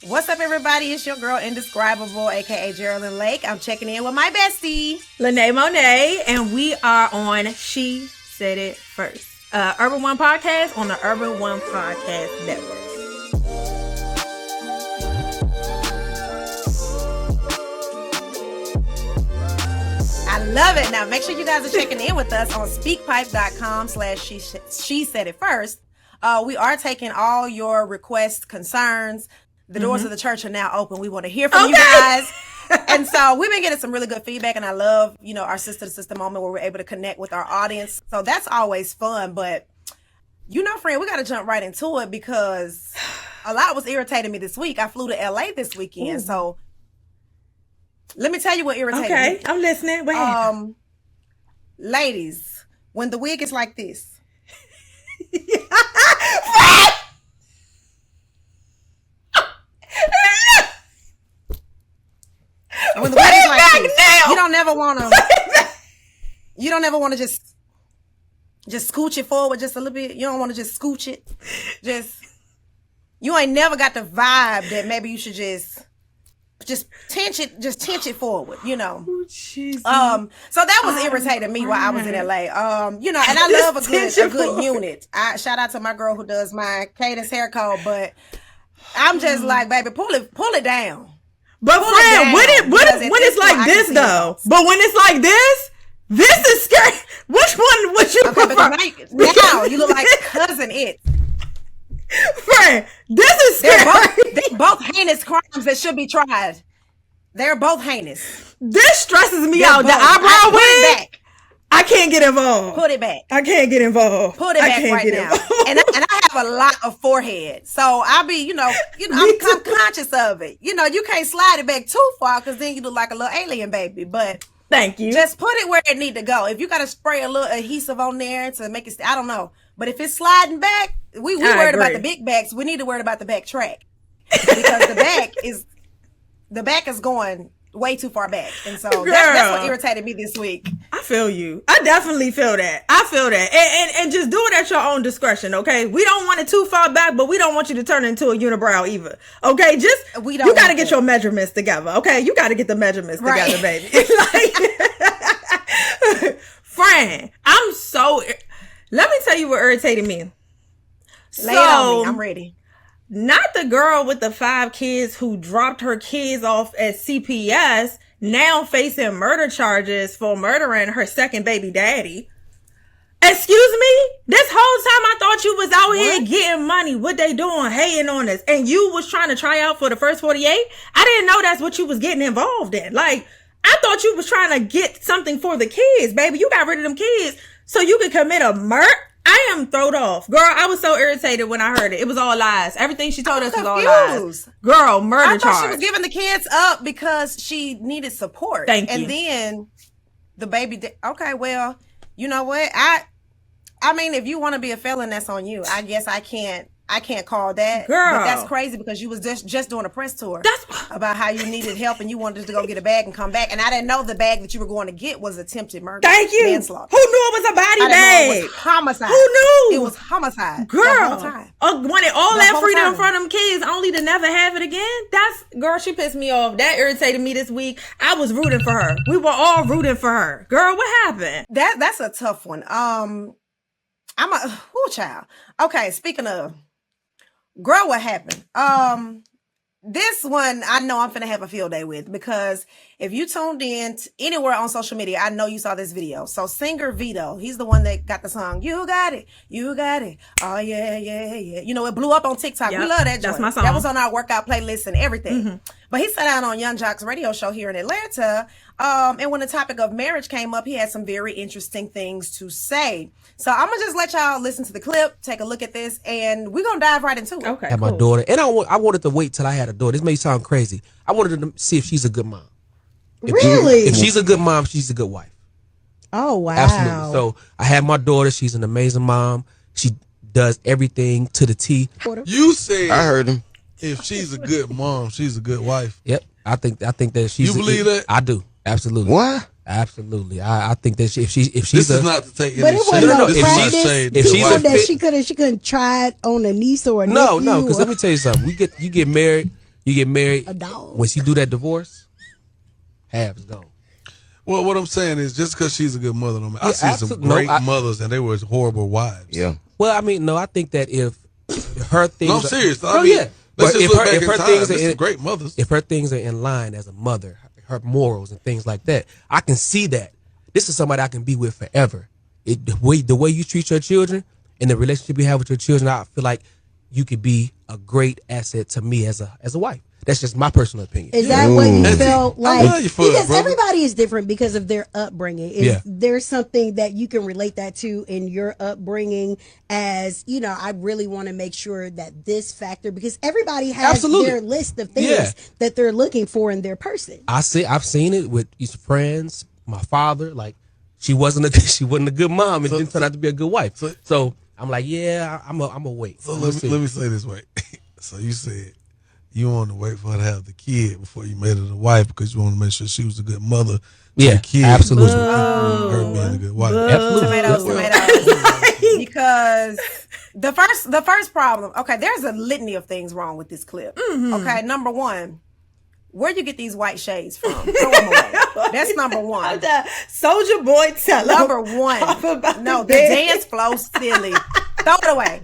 What's up, everybody? It's your girl, Indescribable, aka Jerrilyn Lake. I'm checking in with my bestie, Lynee Monet, and we are on She Said It First, Urban One Podcast on the Urban One Podcast Network. I love it. Now, make sure you guys are checking in with us on speakpipe.com/she said it first. We are taking all your requests, concerns. The doors of the church are now open. We want to hear from you guys. And so we've been getting some really good feedback, and I love, our sister to sister moment where we're able to connect with our audience. So that's always fun. But, friend, we got to jump right into it because a lot was irritating me this week. I flew to LA this weekend. Ooh. So let me tell you what irritated me. Okay, I'm listening. What happened? Ladies, when the wig is like this. When the wig is like this, you don't ever want to just scooch it forward just a little bit. You don't want to just scooch it. You ain't never got the vibe that maybe you should just tinch it forward, Oh, Jesus. So that was irritating me while I was in LA. And I love a good unit. I shout out to my girl who does my Cadence hair code, but I'm just like, baby, pull it down. But friend, when it's like this though, but when it's like this is scary. Which one would you prefer? Now you look like Cousin It. Friend, this is scary. They're both heinous crimes that should be tried. They're both heinous. This stresses me out. The eyebrow wig. I can't get involved. Put it back. I can't get involved. Put it back right now. And I have a lot of forehead, so I'll be, I'm conscious of it. You can't slide it back too far because then you look like a little alien baby. But thank you. Just put it where it need to go. If you got to spray a little adhesive on there to make it, I don't know. But if it's sliding back, we worried about the big backs. We need to worry about the back track because the back is going way too far back, and so that's what irritated me this week. I feel you. I definitely feel that. And just do it at your own discretion, okay? We don't want it too far back, but we don't want you to turn it into a unibrow either, okay? You got to get your measurements together, okay? You got to get the measurements together, baby. Friend, let me tell you what irritated me. Lay it on me. I'm ready. Not the girl with the 5 kids who dropped her kids off at CPS, now facing murder charges for murdering her second baby daddy. Excuse me? This whole time I thought you was out here getting money. What they doing? Hating on us. And you was trying to try out for the first 48? I didn't know that's what you was getting involved in. Like, I thought you was trying to get something for the kids, baby. You got rid of them kids so you could commit a murder? I am thrown off. Girl, I was so irritated when I heard it. It was all lies. Everything she told us was all lies. Girl, murder charge. I thought she was giving the kids up because she needed support. Thank you. And then the baby... Okay, well, you know what? I mean, if you want to be a felon, that's on you. I guess I can't call that. Girl. But that's crazy because you was just doing a press tour about how you needed help and you wanted to go get a bag and come back. And I didn't know the bag that you were going to get was attempted murder. Thank you. Manslaughter. Who knew it was a body bag? It was homicide. Who knew? It was homicide. Girl. The whole time. Wanted all that freedom from them kids only to never have it again? Girl, she pissed me off. That irritated me this week. I was rooting for her. We were all rooting for her. Girl, what happened? That's a tough one. Child. Okay, speaking of... Girl, what happened? This one, I know I'm finna have a field day with because if you tuned in anywhere on social media, I know you saw this video. So singer Vito, he's the one that got the song, You Got It, You Got It. Oh, yeah, yeah, yeah. It blew up on TikTok. Yep, we love that joint. That's my song. That was on our workout playlist and everything. Mm-hmm. But he sat down on Young Jock's radio show here in Atlanta. And when the topic of marriage came up, he had some very interesting things to say. So I'm going to just let y'all listen to the clip, take a look at this, and we're going to dive right into it. Okay, I had my daughter, and I wanted to wait till I had a daughter. This may sound crazy. I wanted to see if she's a good mom. If she's a good mom, she's a good wife. Oh, wow. Absolutely. So I had my daughter. She's an amazing mom. She does everything to the T. You said I heard him. If she's a good mom, she's a good wife. Yep. I think that she's. You believe that? I do. Absolutely. What? Absolutely. I think that if she's this is not to take any but it wasn't shade. no This is practice. not shade. If she's that she couldn't try it on a niece or a nephew. No, because let me tell you something. You get married. You get married. A dog. When she do that divorce, half is gone. Well, what I'm saying is just because she's a good mother, don't mean I Yeah, see some great mothers and they were horrible wives. Yeah. Well, I mean, no, I think that if her things, No, I'm serious. Oh I mean, yeah, let's just look back in her time. things There's are some great mothers. if her things are in line as a mother, her morals and things like that, I can see that this is somebody I can be with forever. The way you treat your children and the relationship you have with your children, I feel like you could be a great asset to me as a wife. That's just my personal opinion. Is that what you felt I like? love you for it, Because brother. everybody is different because of their upbringing. Is Yeah. there something that you can relate that to in your upbringing as, you know, I really want to make sure that this factor, because everybody has Absolutely. their list of things Yeah. that they're looking for in their person. I've seen it with these friends. My father, like she wasn't a good mom and didn't turn out to be a good wife. So I'm like, yeah, I'm a wait. So let me say this way. So you said you wanted to wait for her to have the kid before you made her the wife because you want to make sure she was a good mother to the kid. Absolutely. Her being a good wife. Tomatoes. Because the first problem, okay, there's a litany of things wrong with this clip. Okay, number one, where you get these white shades from? Throw them away. That's number one. Soldier Boy tell Number one. No, the dance flow silly. Throw it away.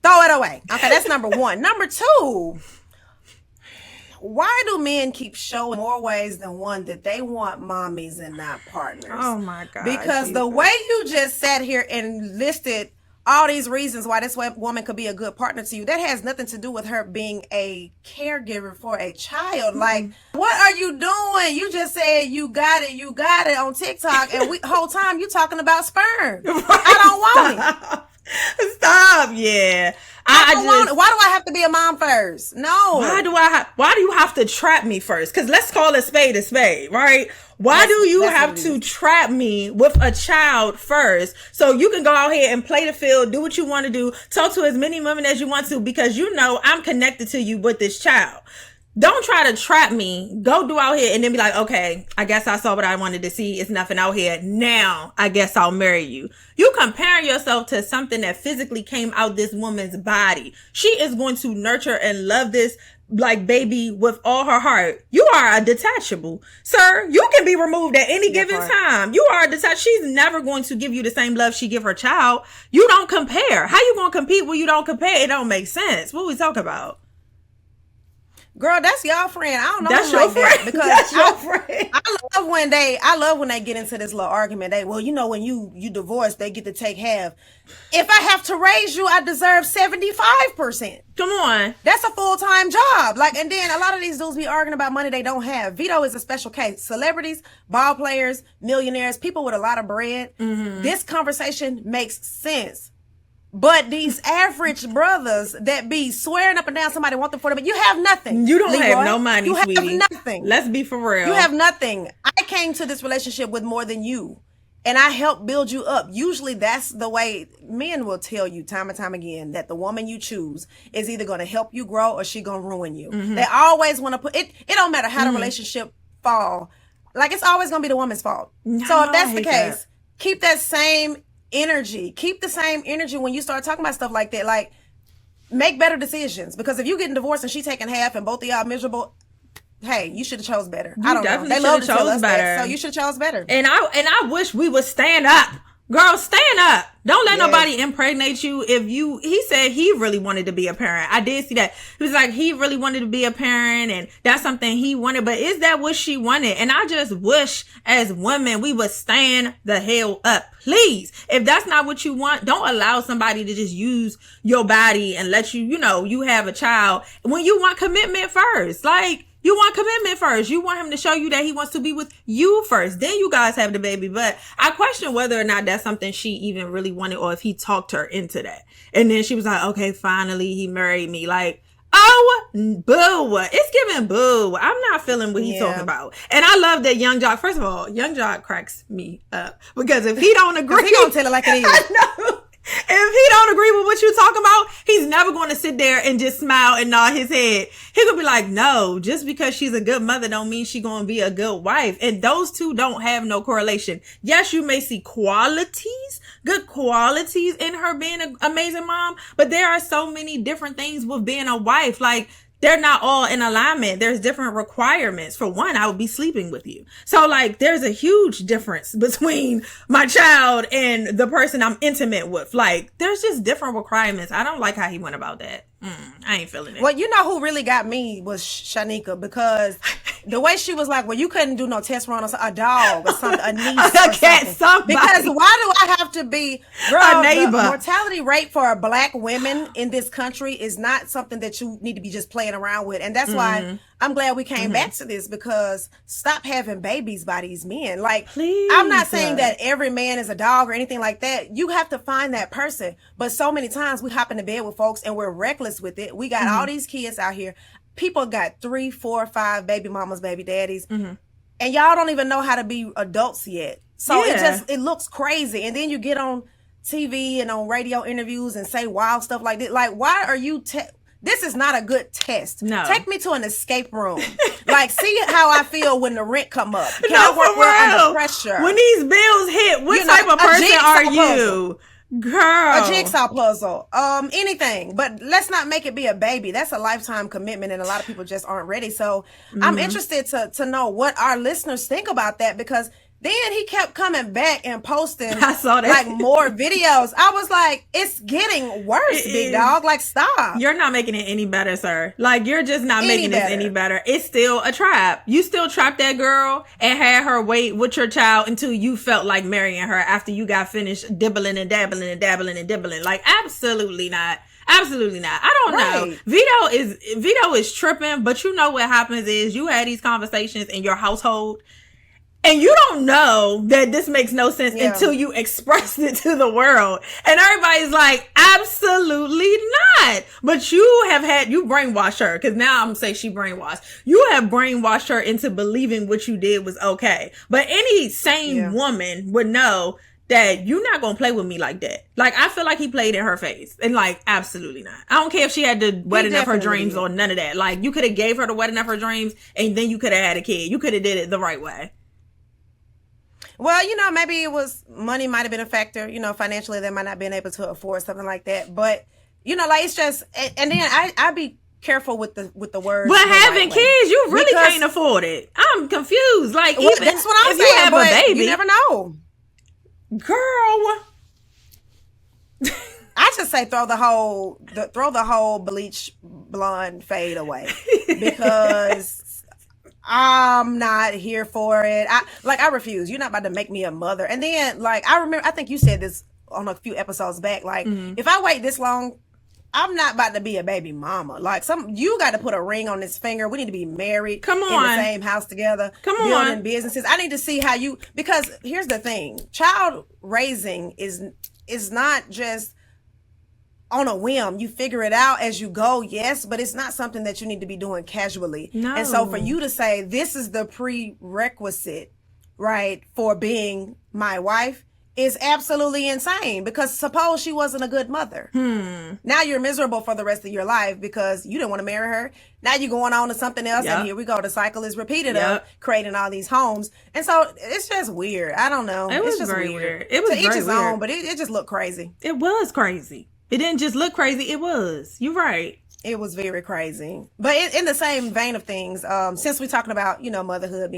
Throw it away. Okay, that's number one. Number two, why do men keep showing more ways than one that they want mommies and not partners? Oh my God. Because the way you just sat here and listed all these reasons why this woman could be a good partner to you, that has nothing to do with her being a caregiver for a child. Like, what are you doing? You just said you got it on TikTok, and whole time you talking about sperm. I don't want it. Stop. Yeah. I don't want it. Why do I have to be a mom first? No. Why do you have to trap me first? Because let's call a spade, right? Why do you have to trap me with a child first so you can go out here and play the field, do what you want to do, talk to as many women as you want to, because you know I'm connected to you with this child. Don't try to trap me. Go do out here and then be like, okay, I guess I saw what I wanted to see. It's nothing out here. Now, I guess I'll marry you. You comparing yourself to something that physically came out this woman's body. She is going to nurture and love this like baby with all her heart. You are a detachable. Sir, you can be removed at any given time. You are a detached. She's never going to give you the same love she give her child. You don't compare. How you going to compete when you don't compare? It don't make sense. What we talking about? Girl, that's y'all friend. I don't know. That's your friend. Because That's your friend. I love when they get into this little argument. Well, you know, when you divorce, they get to take half. If I have to raise you, I deserve 75%. Come on. That's a full-time job. Like, and then a lot of these dudes be arguing about money they don't have. Vito is a special case. Celebrities, ball players, millionaires, people with a lot of bread. This conversation makes sense. But these average brothers that be swearing up and down somebody want them for them, but you have nothing. You don't Leroy. have no money, you sweetie. You have nothing. Let's be for real. You have nothing. I came to this relationship with more than you, and I helped build you up. Usually that's the way men will tell you time and time again that the woman you choose is either going to help you grow or she going to ruin you. They always want to put it. It don't matter how the relationship fall. Like, it's always going to be the woman's fault. So if that's the case, keep that same energy. Keep the same energy when you start talking about stuff like that. Like, make better decisions, because if you getting divorced and she taking half and both of y'all miserable, hey, you should have chose better. I don't know. They love to tell us that, so you should have chose better. And I wish we would stand up. Girl, stand up. Don't let nobody impregnate you. He said he really wanted to be a parent. I did see that. He was like, he really wanted to be a parent, and that's something he wanted. But is that what she wanted? And I just wish as women, we would stand the hell up. Please. If that's not what you want, don't allow somebody to just use your body and let you have a child when you want commitment first. Like, you want commitment first. You want him to show you that he wants to be with you first. Then you guys have the baby. But I question whether or not that's something she even really wanted, or if he talked her into that. And then she was like, okay, finally he married me. Like, oh, boo. It's giving boo. I'm not feeling what he's talking about. And I love that Young Jock. First of all, Young Jock cracks me up, because if he don't agree, he gonna tell it like it is. I know. If he don't agree with what you're talking about, he's never going to sit there and just smile and nod his head. He could be like, no, just because she's a good mother don't mean she's going to be a good wife. And those two don't have no correlation. Yes, you may see good qualities in her being an amazing mom, but there are so many different things with being a wife. Like, they're not all in alignment. There's different requirements. For one, I would be sleeping with you. So like, there's a huge difference between my child and the person I'm intimate with. Like, there's just different requirements. I don't like how he went about that. I ain't feeling it. Well, you know who really got me was Shanika, because the way she was like, well, you couldn't do no test run on a dog or something, a niece or something. Because why do I have to be, girl, a neighbor? The mortality rate for black women in this country is not something that you need to be just playing around with. And that's why I'm glad we came back to this, because stop having babies by these men. Like, Please. I'm not saying that every man is a dog or anything like that. You have to find that person. But so many times we hop into bed with folks and we're reckless with it. We got all these kids out here. People got 3, 4, 5 baby mamas, baby daddies. And y'all don't even know how to be adults yet. So it looks crazy. And then you get on TV and on radio interviews and say wild stuff like this. Like, why are you... This is not a good test. No. Take me to an escape room. Like, see how I feel when the rent come up. Can No, I work for well real. under pressure? When these bills hit, what You know, type of a person jigsaw are puzzle. you? Girl. A jigsaw puzzle. Anything. But let's not make it be a baby. That's a lifetime commitment, and a lot of people just aren't ready. So I'm interested to know what our listeners think about that, because then he kept coming back and posting I saw that. like more videos. I was like, it's getting worse, big dog. Like, stop. You're not making it any better, sir. Like, you're just not Any making this better. any better. It's still a trap. You still trapped that girl and had her wait with your child until you felt like marrying her after you got finished dibbling and dabbling and dabbling and dibbling. Like, absolutely not. Absolutely not. I don't know. Vito is tripping, but you know what happens is you had these conversations in your household, and you don't know that this makes no sense until you express it to the world. And everybody's like, absolutely not. But you brainwashed her, because now I'm going to say she brainwashed. You have brainwashed her into believing what you did was okay. But any sane woman would know that you're not going to play with me like that. Like, I feel like he played in her face. And like, absolutely not. I don't care if she had the wedding of her dreams or none of that. Like, you could have gave her the wedding of her dreams, and then you could have had a kid. You could have did it the right way. Well, you know, maybe it was money might have been a factor. You know, financially they might not been able to afford something like that. But, you know, like, it's just, and then I be careful with the words. But having kids, you really can't afford it. I'm confused. Like, even that's what I'm if saying. you have But a baby, you never know. Girl. I just say throw the whole bleach blonde fade away, because I'm not here for it. I refuse. You're not about to make me a mother. And then, like, I think you said this on a few episodes back. Like, if I wait this long, I'm not about to be a baby mama. Like, you got to put a ring on this finger. We need to be married. Come on. In the same house together. Come on. Building businesses. I need to see how because here's the thing. Child raising is not just on a whim. You figure it out as you go, yes, but it's not something that you need to be doing casually. No. And so for you to say this is the prerequisite, right, for being my wife is absolutely insane, because suppose she wasn't a good mother. Now you're miserable for the rest of your life because you didn't want to marry her. Now you're going on to something else, and here we go. The cycle is repeated of creating all these homes. And so it's just weird. I don't know. It's just very weird. It was to each very his weird. own, but it just looked crazy. It was crazy. It didn't just look crazy. It was. You're right. It was very crazy. But in the same vein of things, since we're talking about, you know, motherhood,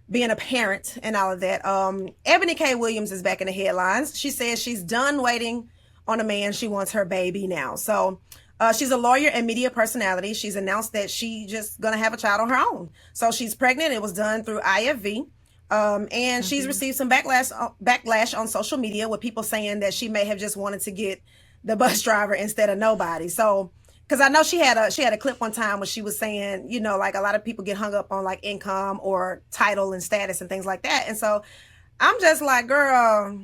being a parent and all of that, Ebony K. Williams is back in the headlines. She says she's done waiting on a man. She wants her baby now. So she's a lawyer and media personality. She's announced that she just gonna have a child on her own. So she's pregnant. It was done through IFV. And she's received some backlash on social media, with people saying that she may have just wanted to get the bus driver instead of nobody. So, because I know she had a clip one time where she was saying, you know, like, a lot of people get hung up on like income or title and status and things like that. And so I'm just like, girl,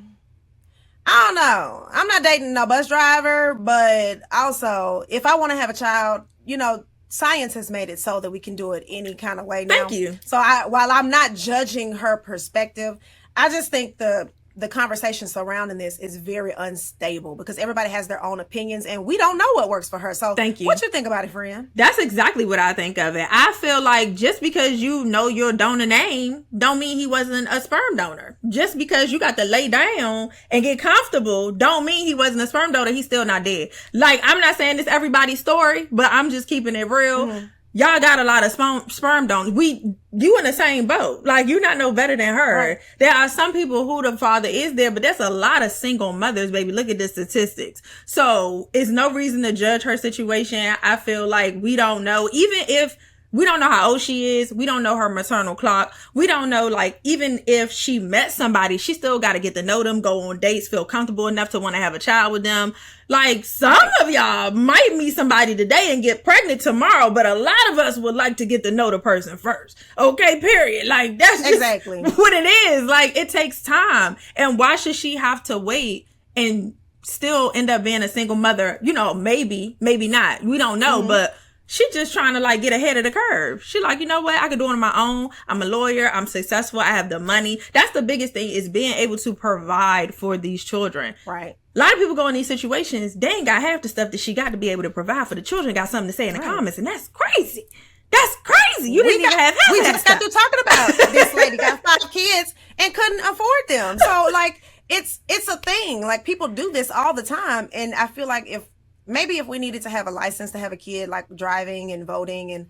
I don't know. I'm not dating no bus driver, but also if I want to have a child, you know, science has made it so that we can do it any kind of way now. Thank you. So while I'm not judging her perspective, I just think the the conversation surrounding this is very unstable because everybody has their own opinions and we don't know what works for her. So thank you. What you think about it, friend? That's exactly what I think of it. I feel like just because you know your donor name don't mean he wasn't a sperm donor. Just because you got to lay down and get comfortable don't mean he wasn't a sperm donor. He's still not dead. Like, I'm not saying this everybody's story, but I'm just keeping it real. Mm-hmm. Y'all got a lot of sperm donors. You in the same boat. Like, you're not no better than her. Right. There are some people who the father is there, but there's a lot of single mothers, baby. Look at the statistics. So it's no reason to judge her situation. I feel like we don't know, even if we don't know how old she is. We don't know her maternal clock. We don't know, like, even if she met somebody, she still got to get to know them, go on dates, feel comfortable enough to want to have a child with them. Like, some of y'all might meet somebody today and get pregnant tomorrow, but a lot of us would like to get to know the person first. Okay, period. Like, that's just exactly what it is. Like, it takes time. And why should she have to wait and still end up being a single mother? You know, maybe not. We don't know, but she just trying to, like, get ahead of the curve. She like, you know what? I can do it on my own. I'm a lawyer. I'm successful. I have the money. That's the biggest thing, is being able to provide for these children. Right. A lot of people go in these situations, they ain't got half the stuff that she got to be able to provide for the children. Got something to say in the comments, and that's crazy. That's crazy. You didn't even have half We that just stuff. got through talking about this lady got 5 kids and couldn't afford them. So, like, it's a thing. Like, people do this all the time, and I feel like if we needed to have a license to have a kid, like driving and voting and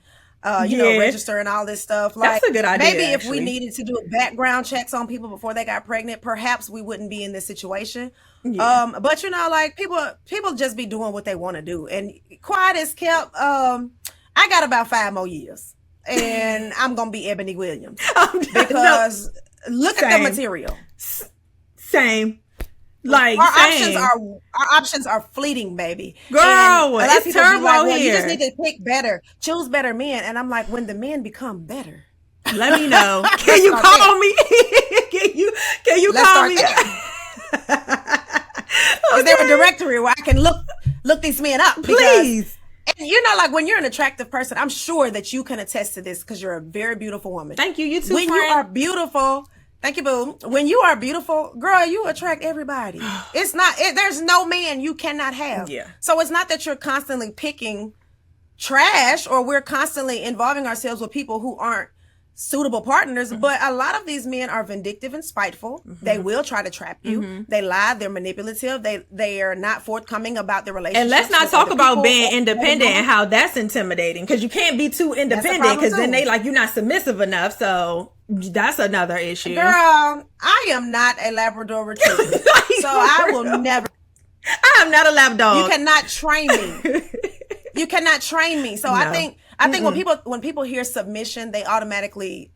you know, register and all this stuff. Like, that's a good idea. Maybe if we needed to do background checks on people before they got pregnant, perhaps we wouldn't be in this situation. Yeah. But you know, like, people just be doing what they want to do, and quiet is kept. I got about 5 more years, and I'm gonna be Ebony Williams because look at the material. Same. Like, our options are fleeting, baby. Girl, it's terrible like, here. You just need to pick better, choose better men. And I'm like, when the men become better, let me know. Can you call me? Can you call me? Is there a directory where I can look these men up? Please. And you know, like, when you're an attractive person, I'm sure that you can attest to this because you're a very beautiful woman. Thank you. You too. When friend. you are beautiful. Thank you, boo. When you are beautiful, girl, you attract everybody. It's not, there's no man you cannot have. Yeah. So it's not that you're constantly picking trash or we're constantly involving ourselves with people who aren't suitable partners. But a lot of these men are vindictive and spiteful. They will try to trap you. They lie. They're manipulative. They are not forthcoming about their relationship. And let's not talk about being independent and how that's intimidating, because you can't be too independent, because then they like, you're not submissive enough. So that's another issue. Girl, I am not a Labrador Retriever. So I will never. I am not a lap dog. You cannot train me. You cannot train me. So no. I think when people hear submission, they automatically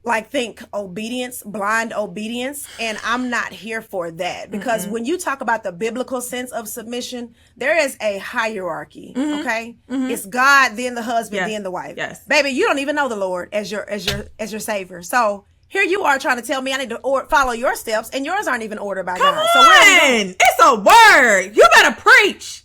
like think obedience, blind obedience. And I'm not here for that, because when you talk about the biblical sense of submission, there is a hierarchy. Okay. It's God, then the husband, then the wife. Yes. Baby, you don't even know the Lord as your savior. So here you are trying to tell me I need to follow your steps, and yours aren't even ordered by God. So where are we going? It's a word. You better preach.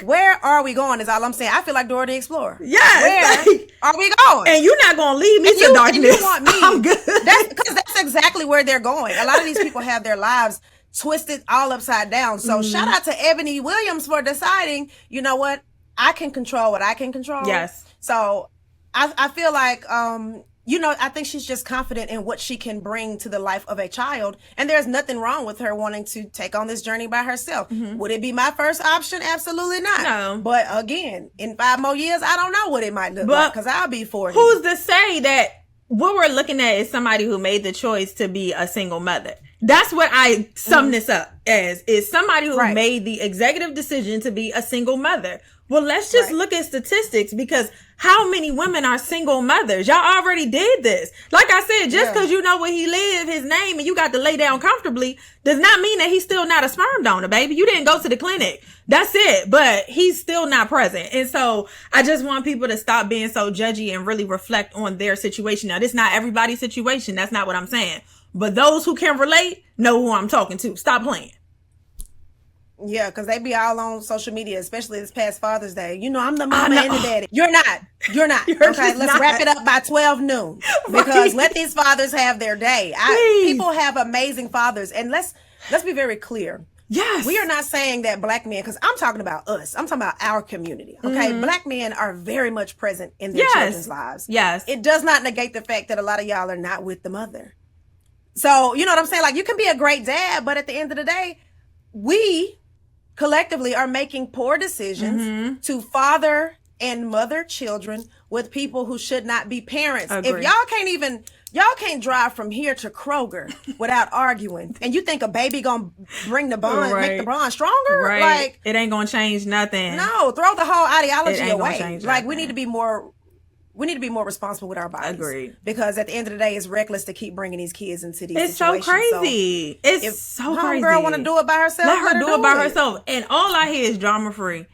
Where are we going is all I'm saying. I feel like Dora the Explorer. Yes. Where are we going? And you're not going to leave me to darkness. And you want me. I'm good. That's exactly where they're going. A lot of these people have their lives twisted all upside down. So shout out to Ebony Williams for deciding, you know what? I can control what I can control. Yes. So I feel like, you know, I think she's just confident in what she can bring to the life of a child. And there's nothing wrong with her wanting to take on this journey by herself. Would it be my first option? Absolutely not. No. But again, in 5 more years, I don't know what it might look like, because I'll be 40. Who's to say that what we're looking at is somebody who made the choice to be a single mother? That's what I sum this up as, is somebody who made the executive decision to be a single mother. Well, let's just look at statistics, because how many women are single mothers? Y'all already did this. Like I said, just because you know where he live, his name, and you got to lay down comfortably, does not mean that he's still not a sperm donor, baby. You didn't go to the clinic. That's it. But he's still not present. And so I just want people to stop being so judgy and really reflect on their situation. Now, this is not everybody's situation. That's not what I'm saying. But those who can relate know who I'm talking to. Stop playing. Yeah, because they be all on social media, especially this past Father's Day. You know, I'm the mama and the daddy. You're not. You're not. You're Okay, just let's not. wrap it up by 12 noon. Because Right. let these fathers have their day. Please. People have amazing fathers. And let's be very clear. Yes. We are not saying that black men, because I'm talking about us. I'm talking about our community. Okay. Black men are very much present in their children's lives. Yes. It does not negate the fact that a lot of y'all are not with the mother. So, you know what I'm saying? Like, you can be a great dad, but at the end of the day, we collectively are making poor decisions to father and mother children with people who should not be parents. Agree. If y'all can't drive from here to Kroger without arguing, and you think a baby gonna bring the bond, make the bond stronger? Right. Like, it ain't gonna change nothing. no, throw the whole It ideology ain't gonna away. change Like, nothing. we need to be more responsible with our bodies. Agreed. Because at the end of the day, it's reckless to keep bringing these kids into these It's so situations. crazy. If It's so crazy. homegirl want to do it by herself, Let her do it by herself. And all I hear is drama free.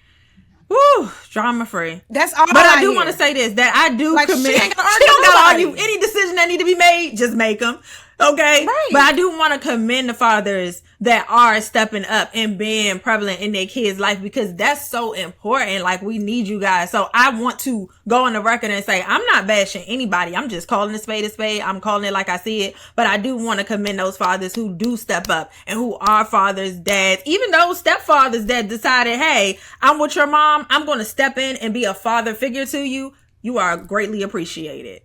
Woo, drama free. That's all. But I do hear. want to say this, that I do Like, she commit. ain't gonna She argue don't with gotta nobody. argue. Any decision that need to be made, just make them. Okay? Right. But I do want to commend the fathers that are stepping up and being prevalent in their kids' life, because that's so important. Like, we need you guys. So I want to go on the record and say, I'm not bashing anybody. I'm just calling a spade a spade. I'm calling it like I see it. But I do want to commend those fathers who do step up and who are fathers, dads, even those stepfathers that decided, hey, I'm with your mom. I'm going to step in and be a father figure to you. You are greatly appreciated.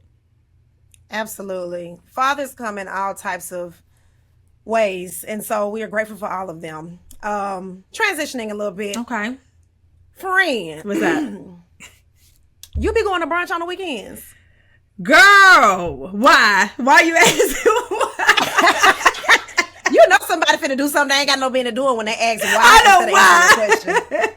Absolutely. Fathers come in all types of ways, and so we are grateful for all of them. Transitioning a little bit. Okay. Friend, What's that? you be going to brunch on the weekends? Girl, why? Why you asking? You know somebody finna do something they ain't got no business doing when they ask why. I know instead of answering the why. question.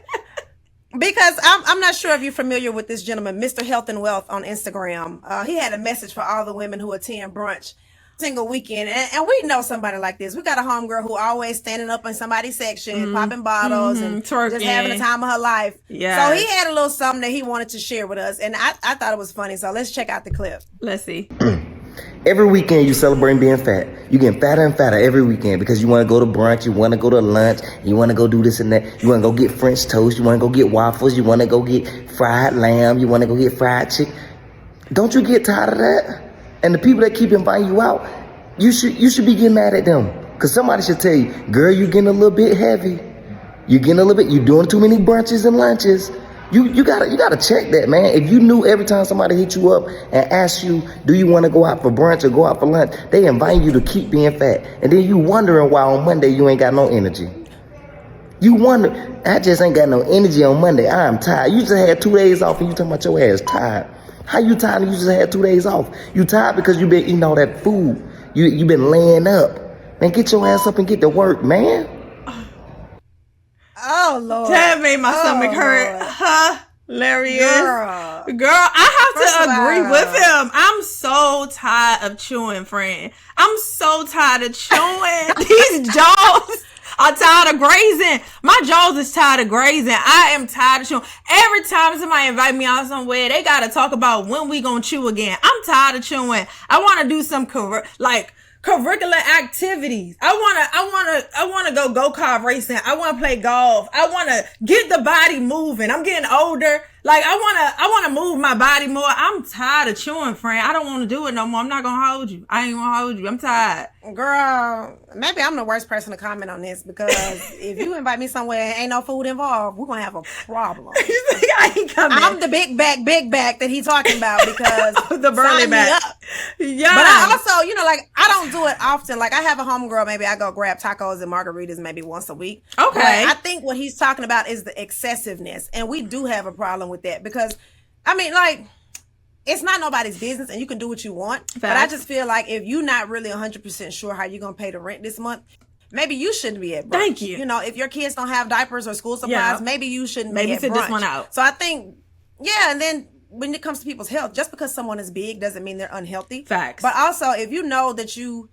Because I'm not sure if you're familiar with this gentleman, Mr. Health and Wealth on Instagram. He had a message for all the women who attend brunch single weekend. And we know somebody like this. We got a homegirl who always standing up in somebody's section, popping bottles and twerking. just having the time of her life. Yes. So he had a little something that he wanted to share with us. And I thought it was funny. So let's check out the clip. Let's see. Every weekend you celebrating being fat. You getting fatter and fatter every weekend because you want to go to brunch, you want to go to lunch, you want to go do this and that. You want to go get French toast, you want to go get waffles, you want to go get fried lamb, you want to go get fried chicken. Don't you get tired of that? And the people that keep inviting you out, you should be getting mad at them. Because somebody should tell you, girl, you getting a little bit heavy. You doing too many brunches and lunches. You gotta check that, man. If you knew every time somebody hit you up and asked you, do you want to go out for brunch or go out for lunch, they invite you to keep being fat. And then you wondering why on Monday you ain't got no energy. You wonder, I just ain't got no energy on Monday. I'm tired. You just had 2 days off and you talking about your ass tired. How you tired and you just had 2 days off? You tired because you been eating all that food. You been laying up. Man, get your ass up and get to work, man. Oh, Lord. That made my stomach hurt. Lord. Hilarious. Girl. I have First to of agree all- with him. I'm so tired of chewing, friend. I'm so tired of chewing. These jaws are tired of grazing. My jaws is tired of grazing. I am tired of chewing. Every time somebody invite me out somewhere, they gotta talk about when we gonna chew again. I'm tired of chewing. I want to do some curricular activities. I wanna go kart racing. I wanna play golf. I wanna get the body moving. I'm getting older. Like, I wanna move my body more. I'm tired of chewing, friend. I don't want to do it no more. I'm not gonna hold you. I ain't gonna hold you. I'm tired. Girl, maybe I'm the worst person to comment on this, because if you invite me somewhere and ain't no food involved, we're gonna have a problem. You think I ain't coming? I'm the big back that he's talking about, because the burly sign me back. up. Yeah. But I also, I don't do it often. Like, I have a homegirl, maybe I go grab tacos and margaritas maybe once a week. Okay. But I think what he's talking about is the excessiveness. And we do have a problem with that, because, it's not nobody's business and you can do what you want. Facts. But I just feel like if you're not really 100% sure how you're going to pay the rent this month, maybe you shouldn't be at brunch. Thank you. If your kids don't have diapers or school supplies, Yeah. maybe you shouldn't Maybe be at sit brunch. this one out. So I think, yeah, and then when it comes to people's health, just because someone is big doesn't mean they're unhealthy. Facts. But also, if you know that you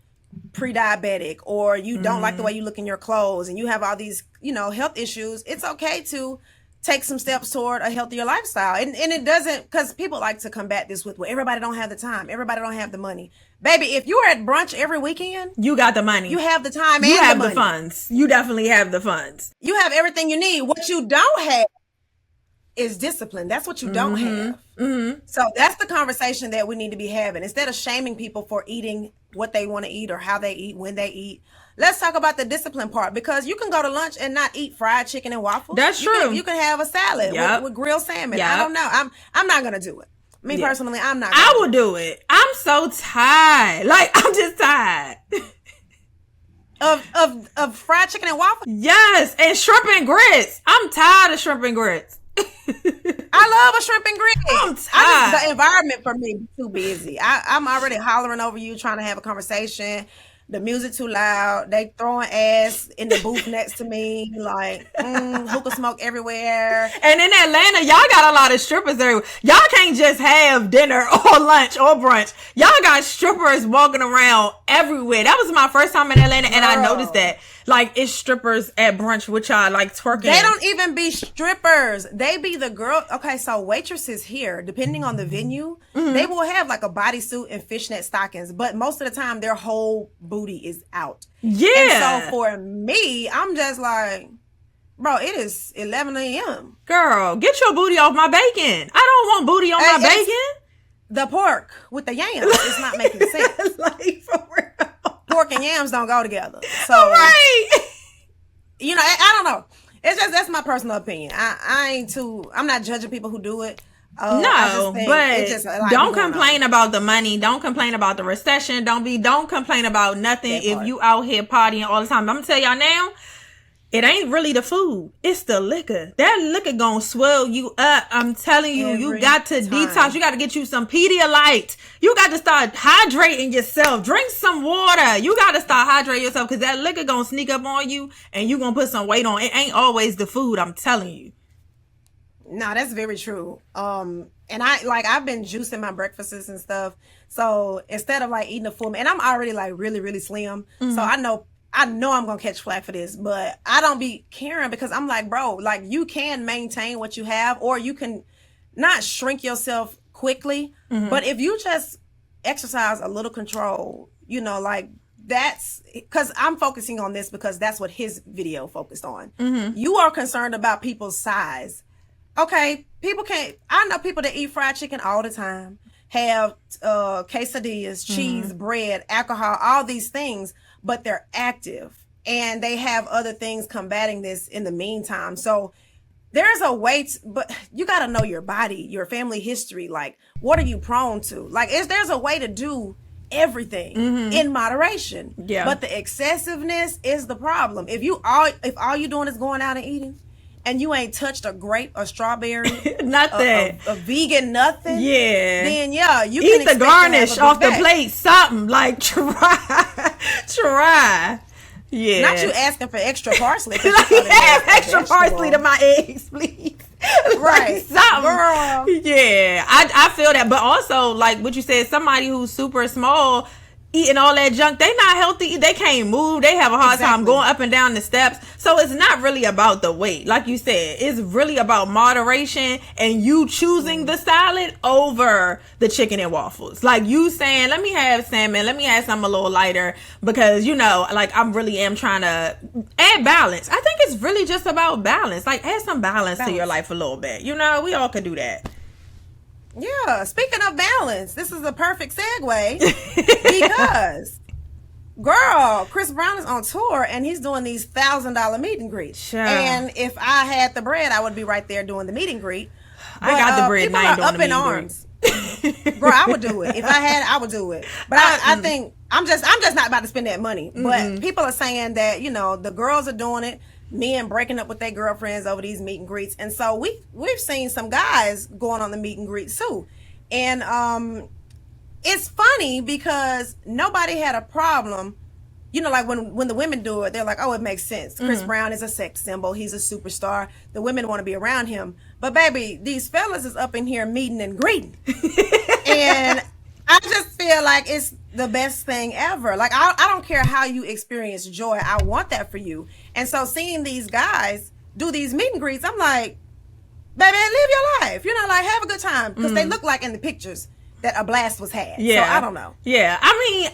pre-diabetic or you don't like the way you look in your clothes and you have all these, health issues, it's okay to take some steps toward a healthier lifestyle. And it doesn't, because people like to combat this with, well, everybody don't have the time, everybody don't have the money. Baby, if you're at brunch every weekend, you got the money. You have the time, you and have the money. funds. You definitely have the funds. You have everything you need. What you don't have is discipline. That's what you don't have. So that's the conversation that we need to be having. Instead of shaming people for eating what they want to eat or how they eat, when they eat, let's talk about the discipline part, because you can go to lunch and not eat fried chicken and waffles. That's true. You can have a salad with grilled salmon. I don't know. I'm not going to do it. Me personally, I'm not. I will do it. I'm so tired. Like, I'm just tired. Of fried chicken and waffles? Yes, and shrimp and grits. I'm tired of shrimp and grits. I love a shrimp and grits. I'm tired. The environment for me is too busy. I'm already hollering over you, trying to have a conversation. The music too loud. They throwing ass in the booth next to me, like hookah smoke everywhere. And in Atlanta, y'all got a lot of strippers there. Y'all can't just have dinner or lunch or brunch. Y'all got strippers walking around everywhere. That was my first time in Atlanta, and I noticed that. Like, it's strippers at brunch with y'all, like, twerking. They don't even be strippers. They be the girl. Okay, so waitresses here, depending on the venue, they will have like a bodysuit and fishnet stockings, but most of the time their whole booty is out. Yeah. And so for me, I'm just like, bro, it is 11 a.m. Girl, get your booty off my bacon. I don't want booty on my bacon. The pork with the yams is not making sense. Like, for real. Pork and yams don't go together. So, right. You know, I don't know. It's just, that's my personal opinion. I'm not judging people who do it. No, but don't complain about the money. Don't complain about the recession. Don't complain about nothing if you out here partying all the time. I'm gonna tell y'all now, it ain't really the food. It's the liquor. That liquor gonna swell you up. I'm telling you, you got to detox. You got to get you some Pedialyte. You got to start hydrating yourself. Drink some water. You got to start hydrating yourself, because that liquor gonna sneak up on you and you gonna put some weight on. It ain't always the food. I'm telling you. No, that's very true. And I've been juicing my breakfasts and stuff. So instead of like eating a full meal, and I'm already like really, really slim. So I know I'm gonna catch flack for this, but I don't be caring, because I'm like, bro, like, you can maintain what you have, or you can not shrink yourself quickly. But if you just exercise a little control, you know, like, that's because I'm focusing on this because that's what his video focused on. You are concerned about people's size. Okay, I know people that eat fried chicken all the time, have quesadillas, cheese, bread, alcohol, all these things, but they're active and they have other things combating this in the meantime. So there's a way but you got to know your body, your family history. Like, what are you prone to? Like, there's a way to do everything in moderation. Yeah. But the excessiveness is the problem. If all you're doing is going out and eating, and you ain't touched a grape, a strawberry, nothing, a vegan nothing, then you eat the garnish off the plate, something like try. Yeah, not you asking for extra parsley. Extra parsley to my eggs, please. Right, like something. Girl. Yeah, I feel that, but also like what you said, somebody who's super small, eating all that junk, they not healthy. They can't move. They have a hard time going up and down the steps. So it's not really about the weight. Like you said, it's really about moderation and you choosing the salad over the chicken and waffles. Like you saying, let me have salmon. Let me have something a little lighter, because, you know, like I really am trying to add balance. I think it's really just about balance. Like, add some balance to your life a little bit. You know, we all could do that. Yeah, speaking of balance, this is a perfect segue because, girl, Chris Brown is on tour and he's doing these $1,000 meet and greets. Sure. And if I had the bread, I would be right there doing the meet and greet. But, I got the bread. People are up in arms. Bro, I would do it. If I had, I would do it. But I think I'm just not about to spend that money. But people are saying that, you know, the girls are doing it. Men breaking up with their girlfriends over these meet and greets. And so we've seen some guys going on the meet and greets too. And it's funny because nobody had a problem. You know, like when the women do it, they're like, oh, it makes sense. Chris Brown is a sex symbol. He's a superstar. The women want to be around him. But baby, these fellas is up in here meeting and greeting. And I just feel like it's the best thing ever. Like, I don't care how you experience joy. I want that for you. And so seeing these guys do these meet and greets, I'm like, baby, live your life. You know, like have a good time because they look like in the pictures that a blast was had. Yeah, so I don't know. Yeah, I mean,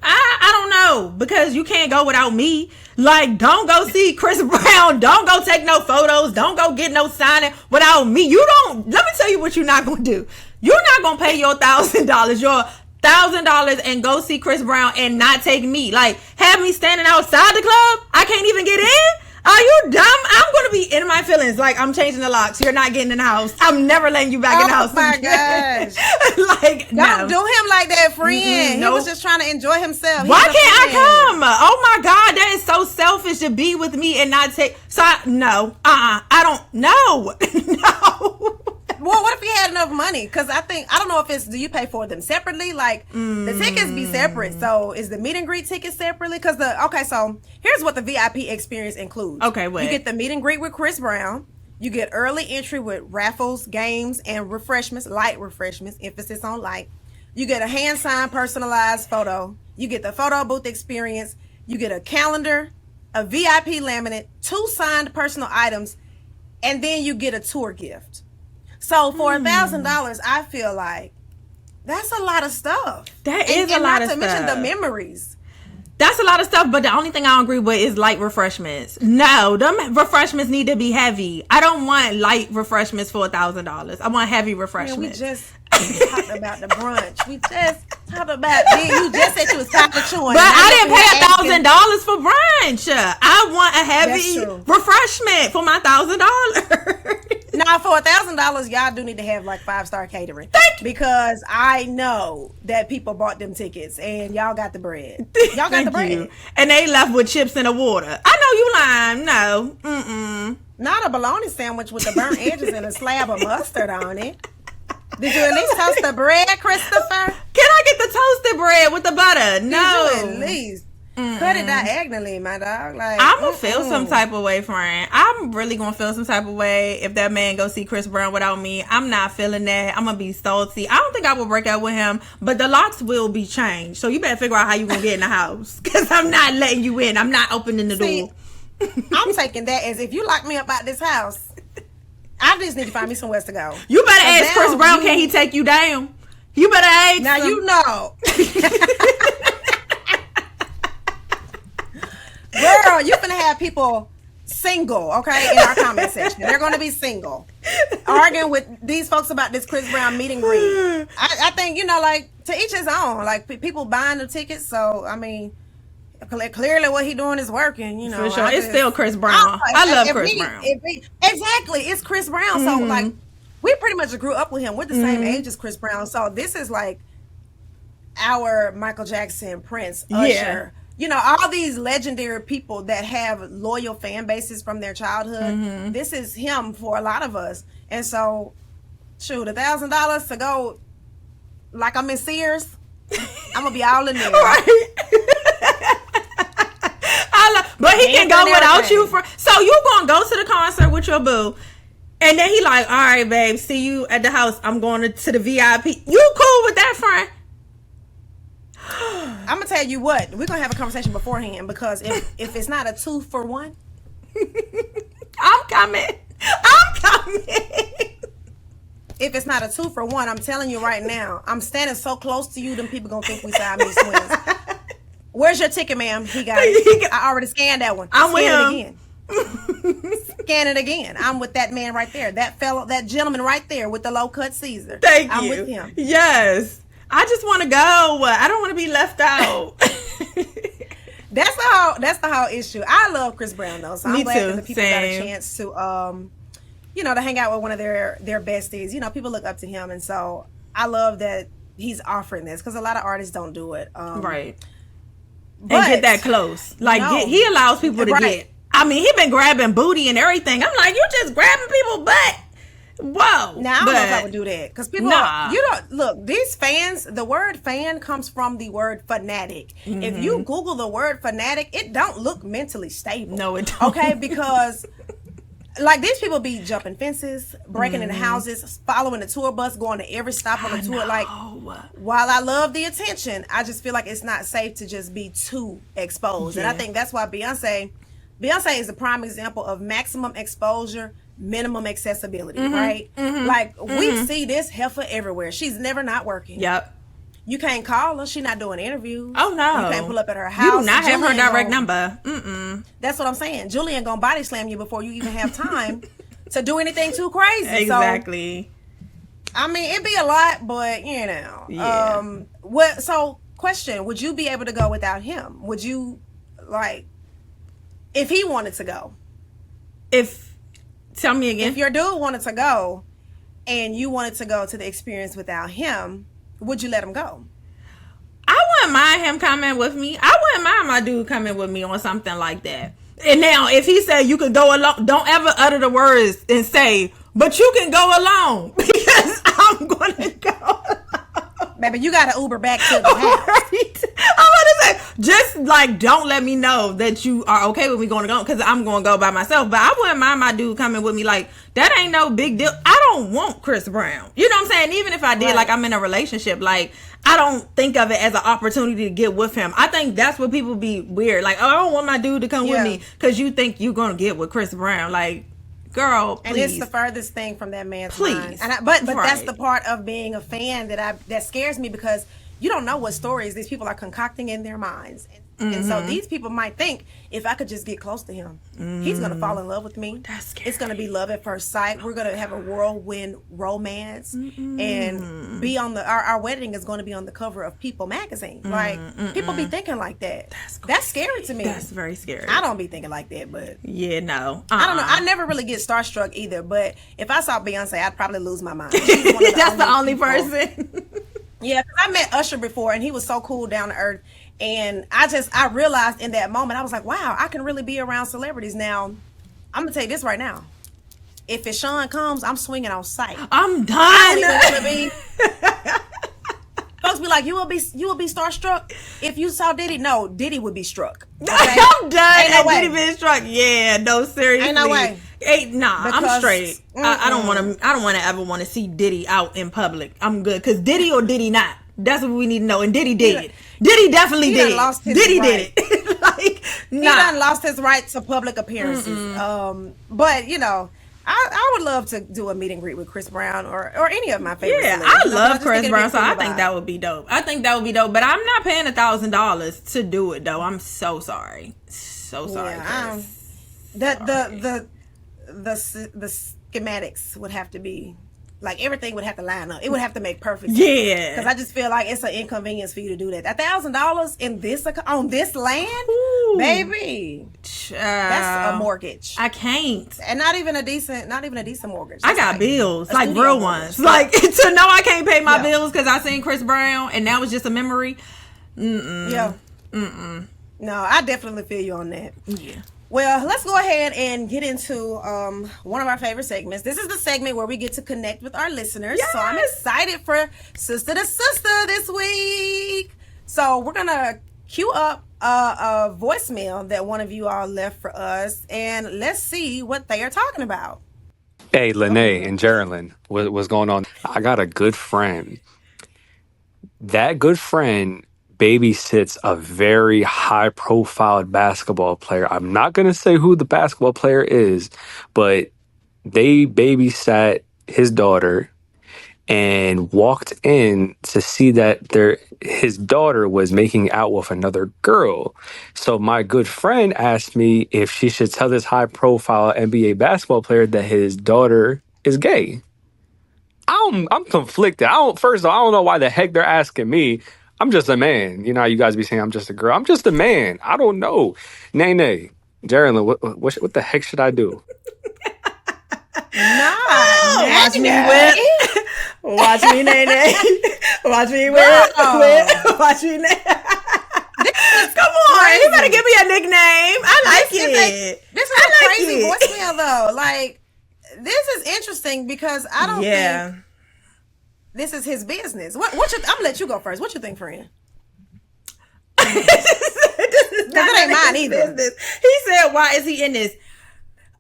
I don't know because you can't go without me. Like, don't go see Chris Brown. Don't go take no photos. Don't go get no signing without me. You don't. Let me tell you what you're not gonna do. You're not gonna pay your $1,000. Your $1,000 and go see Chris Brown and not take me. Like, have me standing outside the club. I can't even get in. Are you dumb? I'm going to be in my feelings. Like, I'm changing the locks. You're not getting in the house. I'm never letting you back in the house. Oh, my gosh. Like, don't do him like that, friend. He was just trying to enjoy himself. Why can't I come? Oh, my God. That is so selfish to be with me and not take. So, no. I don't know. No. Well, what if he had enough money? Because I don't know if do you pay for them separately? Like, the tickets be separate. So, is the meet and greet ticket separately? Because so here's what the VIP experience includes. Okay, wait. You get the meet and greet with Chris Brown. You get early entry with raffles, games, and refreshments, light refreshments, emphasis on light. You get a hand-signed personalized photo. You get the photo booth experience. You get a calendar, a VIP laminate, 2 signed personal items, and then you get a tour gift. So for $1,000, I feel like that's a lot of stuff. That is a lot of stuff. Not to mention the memories. That's a lot of stuff, but the only thing I don't agree with is light refreshments. No, them refreshments need to be heavy. I don't want light refreshments for $1,000. I want heavy refreshments. Man, we just talked about the brunch. We just talked about you just said you was tired of chewing. But I didn't pay $1,000 for brunch. I want a heavy refreshment for my $1,000. Now, for $1,000, y'all do need to have like 5-star catering. Because I know that people bought them tickets and y'all got the bread. Y'all got the bread. And they left with chips in the water. I know you lying. No. Not a bologna sandwich with the burnt edges and a slab of mustard on it. Did you at least toast the bread, Christopher? Can I get the toasted bread with the butter? No. Did you at least cut it diagonally, my dog? Like, I'm gonna feel some type of way, friend. I'm really gonna feel some type of way if that man go see Chris Brown without me. I'm not feeling that. I'm gonna be salty. I don't think I will break out with him, but the locks will be changed. So you better figure out how you gonna get in the house, because I'm not letting you in. I'm not opening the door. I'm taking that as if you lock me up out this house, I just need to find me somewhere to go. You better ask Chris Brown, can he take you down? You better ask now him. You know. Girl, you're gonna have people single, okay, in our comment section. They're gonna be single, arguing with these folks about this Chris Brown meet and greet. I think, you know, like, to each his own. Like, people buying the tickets, so I mean, clearly what he doing is working. You know, for sure, it's still Chris Brown. I love Chris Brown. Exactly, it's Chris Brown. So like, we pretty much grew up with him. We're the same age as Chris Brown, so this is like our Michael Jackson, Prince, Usher. Yeah. You know, all these legendary people that have loyal fan bases from their childhood. This is him for a lot of us. And so, shoot, $1,000 to go like I'm in Sears, I'm going to be all in there. Right. But he can go without you. So you going to go to the concert with your boo. And then he like, all right, babe, see you at the house. I'm going to the VIP. You cool with that, friend? I'm gonna tell you what, we're gonna have a conversation beforehand, because if it's not a 2-for-1, I'm coming. If it's not a 2-for-1, I'm telling you right now, I'm standing so close to you, them people gonna think we Siamese twins. Where's your ticket, ma'am? He got it. I already scanned that one. I'm with him. Again. Scan it again. I'm with that man right there. That fellow, that gentleman right there with the low cut Caesar. I'm with him. Yes. I just want to go. I don't want to be left out. That's the whole issue. I love Chris Brown though, so I'm glad that the people got a chance to, you know, to hang out with one of their besties. You know, people look up to him, and so I love that he's offering this, because a lot of artists don't do it. Right. And get that close. Like, he allows people to get. I mean, he been grabbing booty and everything. I'm like, you just grabbing people butt. Whoa. Now I don't know if I would do that, because people you don't look, these fans, the word fan comes from the word fanatic. If you Google the word fanatic, it don't look mentally stable. No, it don't. Okay, because like, these people be jumping fences, breaking into houses, following the tour bus, going to every stop on the tour. Like, while I love the attention, I just feel like it's not safe to just be too exposed. And I think that's why Beyonce is a prime example of maximum exposure, minimum accessibility, right? Like we see this heifer everywhere. She's never not working. Yep. You can't call her. She's not doing interviews. Oh no. You can't pull up at her house. You do not have her Julian direct gonna- number. That's what I'm saying. Julian gonna body slam you before you even have time to do anything too crazy. Exactly. So, I mean, it'd be a lot, but you know. Yeah. So, question: would you be able to go without him? Would you, like, if he wanted to go? Tell me again. If your dude wanted to go, and you wanted to go to the experience without him, would you let him go? I wouldn't mind him coming with me. I wouldn't mind my dude coming with me on something like that. And now, if he said you could go alone, don't ever utter the words and say, but you can go alone, because I'm going to go alone. Baby, you got to Uber back to the house. Right? I'm going to say, just like, don't let me know that you are okay with me going to go, because I'm going to go by myself. But I wouldn't mind my dude coming with me. Like, that ain't no big deal. I don't want Chris Brown. You know what I'm saying? Even if I did, like, I'm in a relationship, like, I don't think of it as an opportunity to get with him. I think that's what people be weird. Like, oh, I don't want my dude to come with me because you think you're going to get with Chris Brown. Like, girl, please. And it's the furthest thing from that man's Please. mind. And but Right. that's the part of being a fan that scares me, because you don't know what stories these people are concocting in their minds. And so these people might think, if I could just get close to him, he's going to fall in love with me. That's scary. It's going to be love at first sight. We're going to have a whirlwind romance and be on our wedding is going to be on the cover of People magazine. Like, people be thinking like that. That's scary to me. That's very scary. I don't be thinking like that, but Yeah, no. I don't know. I never really get starstruck either, but if I saw Beyonce, I'd probably lose my mind. She's one of That's the only people. person. Yeah, 'cause I met Usher before, and he was so cool, down to earth. And I realized in that moment, I was like, wow, I can really be around celebrities. Now, I'm going to tell you this right now. If it's Sean Combs, I'm swinging on sight. I'm I done. don't even wanna be. Folks be like, you will be starstruck if you saw Diddy. No, Diddy would be struck. Okay? I'm done. Ain't no At way. Diddy being struck. Yeah, no, seriously. Ain't no way. Nah, I'm Because- straight. I don't want to ever want to see Diddy out in public. I'm good, because Diddy or Diddy not. That's what we need to know. And Diddy did. Diddy definitely he did. done lost his Diddy right. did it. Like, He nah. done lost his right to public appearances. But you know, I would love to do a meet and greet with Chris Brown or any of my favorite. Yeah, celebrities. I love just Chris think it'd be Brown, a so cool I think vibe. that would be dope. But I'm not paying $1,000 to do it though. I'm so sorry. So sorry, Yeah, Chris. the schematics would have to be like, everything would have to line up. It would have to make perfect sense. Yeah. Because I just feel like it's an inconvenience for you to do that. $1,000 in this on this land, Ooh. baby. That's a mortgage. I can't. And not even a decent mortgage. I That's got like bills, a like studio real mortgage. ones. Like, to know I can't pay my Yeah. bills because I seen Chris Brown and that was just a memory. Yeah. No, I definitely feel you on that. Yeah. Well, let's go ahead and get into one of our favorite segments. This is the segment where we get to connect with our listeners. Yes. So I'm excited for Sister to Sister this week. So we're going to queue up a voicemail that one of you all left for us, and let's see what they are talking about. Hey, Lynee and Jerrilyn, what's going on? I got a good friend. That good friend babysits a very high-profile basketball player. I'm not going to say who the basketball player is, but they babysat his daughter and walked in to see that his daughter was making out with another girl. So my good friend asked me if she should tell this high-profile NBA basketball player that his daughter is gay. I'm conflicted. First of all, I don't know why the heck they're asking me. I'm just a man. You know how you guys be saying I'm just a girl. I'm just a man. I don't know. Nay, Jerrilyn, what the heck should I do? Watch me whip. Watch me, Nene. Watch me whip. Watch me, Nene. Come on, you better give me a nickname. I like it. This is a crazy voicemail, though. Like, this is interesting because I don't think this is his business. I'm gonna let you go first. What you think, friend? That ain't mine either. He said, "Why is he in this?"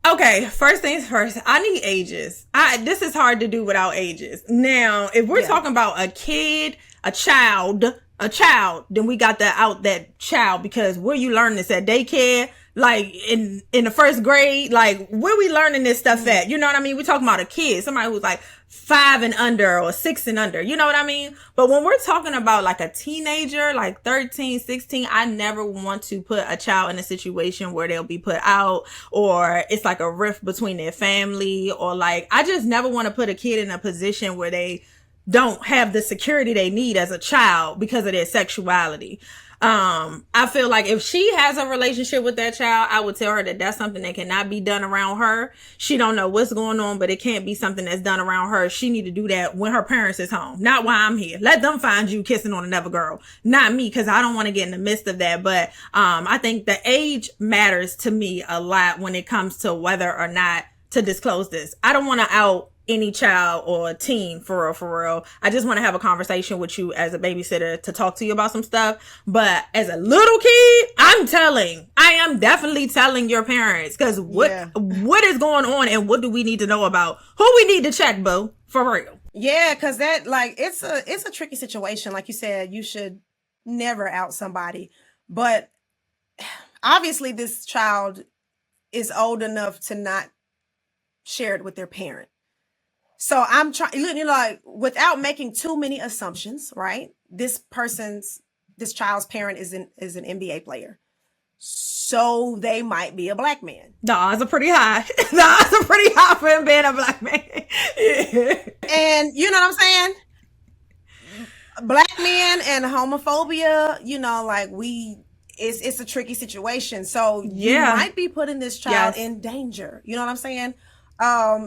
Okay, first things first. I need ages. This is hard to do without ages. Now, if we're talking about a kid, a child, then we got that child, because where you learn this at daycare. Like in the first grade, like where we learning this stuff at? You know what I mean? We talking about a kid, somebody who's like 5 and under or 6 and under. You know what I mean? But when we're talking about like a teenager, like 13, 16, I never want to put a child in a situation where they'll be put out or it's like a rift between their family, or like, I just never want to put a kid in a position where they don't have the security they need as a child because of their sexuality. I feel like if she has a relationship with that child, I would tell her that that's something that cannot be done around her. She don't know what's going on, but it can't be something that's done around her. She need to do that when her parents is home, not while I'm here. Let them find you kissing on another girl, not me, because I don't want to get in the midst of that. But I think the age matters to me a lot when it comes to whether or not to disclose this. I don't want to out any child or teen for real. I just want to have a conversation with you as a babysitter to talk to you about some stuff. But as a little kid, I am definitely telling your parents, because what is going on and what do we need to know about? Who we need to check, boo, for real. Yeah, because that, like, it's a tricky situation. Like you said, you should never out somebody. But obviously this child is old enough to not share it with their parent. So I'm trying, like, without making too many assumptions, right? This child's parent is an NBA player. So they might be a black man. The odds are pretty high. The odds are pretty high for him being a black man. Yeah. And you know what I'm saying? Black men and homophobia, like it's a tricky situation. So you might be putting this child in danger. You know what I'm saying?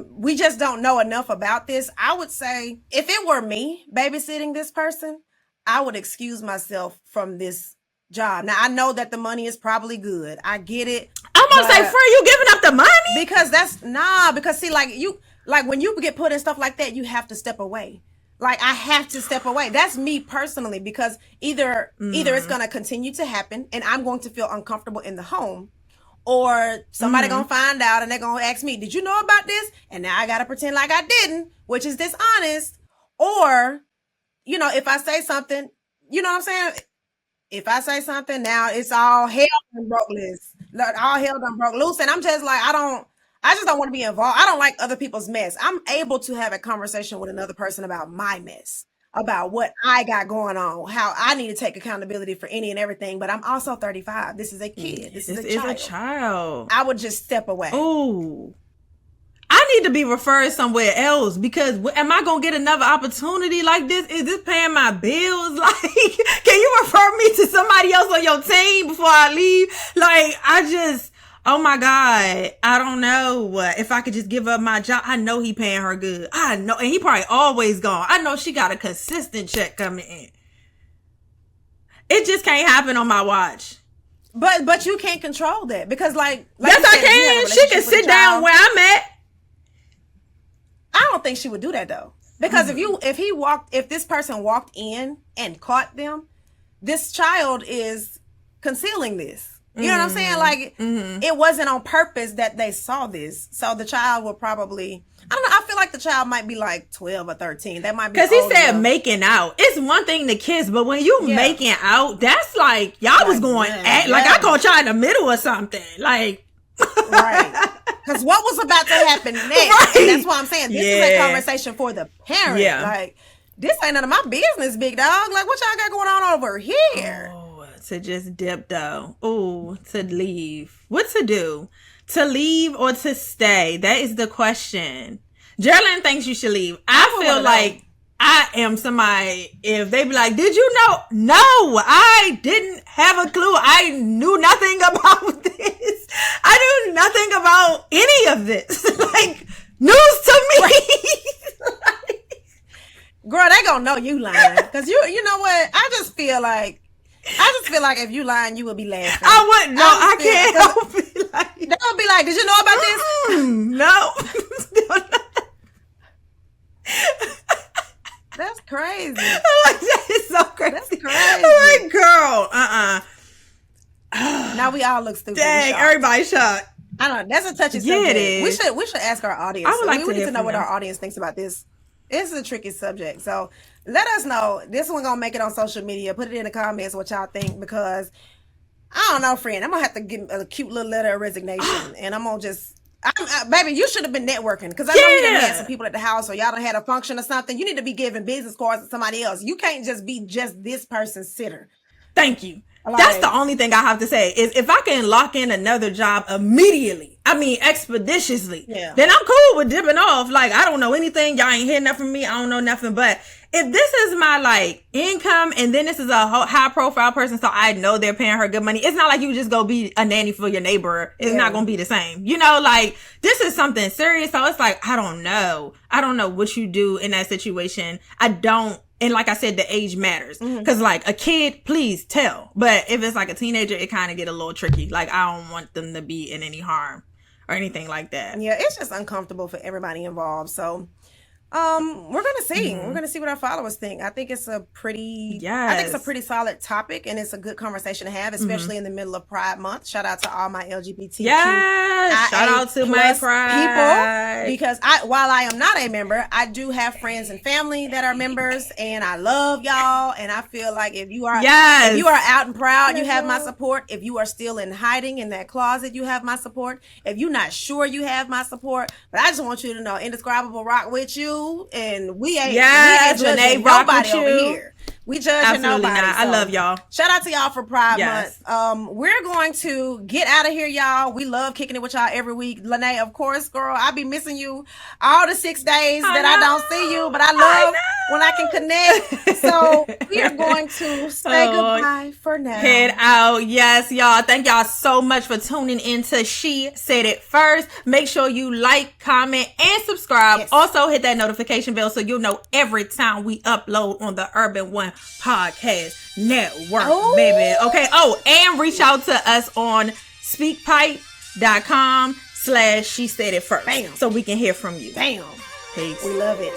We just don't know enough about this. I would say if it were me babysitting this person, I would excuse myself from this job. Now I know that the money is probably good. I get it. I'm gonna say, free, you giving up the money? Because see, like when you get put in stuff like that, you have to step away. Like I have to step away. That's me personally, because either it's gonna continue to happen and I'm going to feel uncomfortable in the home, or somebody gonna find out and they're gonna ask me, did you know about this? And now I gotta pretend like I didn't, which is dishonest. Or, if I say something, you know what I'm saying? If I say something, now it's all hell done broke loose. All hell done broke loose. And I'm just like, I just don't want to be involved. I don't like other people's mess. I'm able to have a conversation with another person about my mess, about what I got going on, how I need to take accountability for any and everything. But I'm also 35. This is a kid. This is a child. I would just step away. Ooh. I need to be referred somewhere else, because am I going to get another opportunity like this? Is this paying my bills? Like, can you refer me to somebody else on your team before I leave? Like, oh my God, I don't know if I could just give up my job. I know he paying her good. I know. And he probably always gone. I know she got a consistent check coming in. It just can't happen on my watch. But you can't control that, because like yes, I can. She can sit down where I'm at. I don't think she would do that though. Because if this person walked in and caught them, this child is concealing this. You know what I'm saying? Like, it wasn't on purpose that they saw this. So the child will probably, I don't know, I feel like the child might be like 12 or 13. That might be because he said making out. It's one thing to kiss, but when you making out, that's like, y'all was going at, like I caught y'all in the middle or something. Like. Right. Because what was about to happen next? Right. That's why I'm saying this is a conversation for the parent. Yeah. Like, this ain't none of my business, big dog. Like, what y'all got going on over here? Oh, to just dip though. Ooh, to leave. What to do? To leave or to stay? That is the question. Jerrilyn thinks you should leave. I feel like I am somebody, if they be like, did you know? No, I didn't have a clue. I knew nothing about this. I knew nothing about any of this. Like, news to me. Right. Girl, they gonna know you lying. Because you know what? I just feel like if you lying, you would be laughing. I wouldn't. No, I can't help it. Like, they would be like, did you know about this? No. That's crazy. Like, that is so crazy. That's crazy. I'm like, girl, Now we all look stupid. Dang, everybody's shocked. I don't know. That's a touchy subject. It is. We should ask our audience. I would like we need to know what our audience thinks about this. It's a tricky subject. So let us know. This one gonna make it on social media. Put it in the comments what y'all think, because I don't know, friend. I'm gonna have to give a cute little letter of resignation, and I'm gonna just. Baby, you should have been networking because I know you done had some people at the house or y'all done had a function or something. You need to be giving business cards to somebody else. You can't just be just this person's sitter. Thank you. That's the only thing I have to say is if I can lock in another job immediately, I mean expeditiously, then I'm cool with dipping off. Like, I don't know anything. Y'all ain't hearing nothing from me. I don't know nothing. But if this is my like income and then this is a high profile person, so I know they're paying her good money. It's not like you just go be a nanny for your neighbor. It's not going to be the same. You know, like this is something serious. So it's like, I don't know. I don't know what you do in that situation. And like I said, the age matters. Because like a kid, please tell. But if it's like a teenager, it kind of get a little tricky. Like I don't want them to be in any harm or anything like that. Yeah, it's just uncomfortable for everybody involved. So we're gonna see. We're gonna see what our followers think. I think it's a pretty solid topic, and it's a good conversation to have, especially in the middle of Pride Month. Shout out to all my LGBTQ shout out to my Pride people, because while I am not a member, I do have friends and family that are members, and I love y'all. And I feel like if you are out and proud, you have my support. If you are still in hiding in that closet, you have my support. If you're not sure, you have my support. But I just want you to know, Indescribable rock with you. And we ain't judging nobody over here. We judging nobody. Not. I love y'all. Shout out to y'all for Pride Month. We're going to get out of here, y'all. We love kicking it with y'all every week. Lynee, of course, girl, I be missing you all the 6 days that I don't see you, but I love when I can connect. So we are going to say goodbye for now. Head out. Yes, y'all. Thank y'all so much for tuning in to She Said It First. Make sure you like, comment, and subscribe. Yes. Also, hit that notification bell so you'll know every time we upload on the Urban One Podcast Network, baby. Okay. Oh, and reach out to us on speakpipe.com/She Said It First. Bam. So we can hear from you. Bam. Peace. We love it.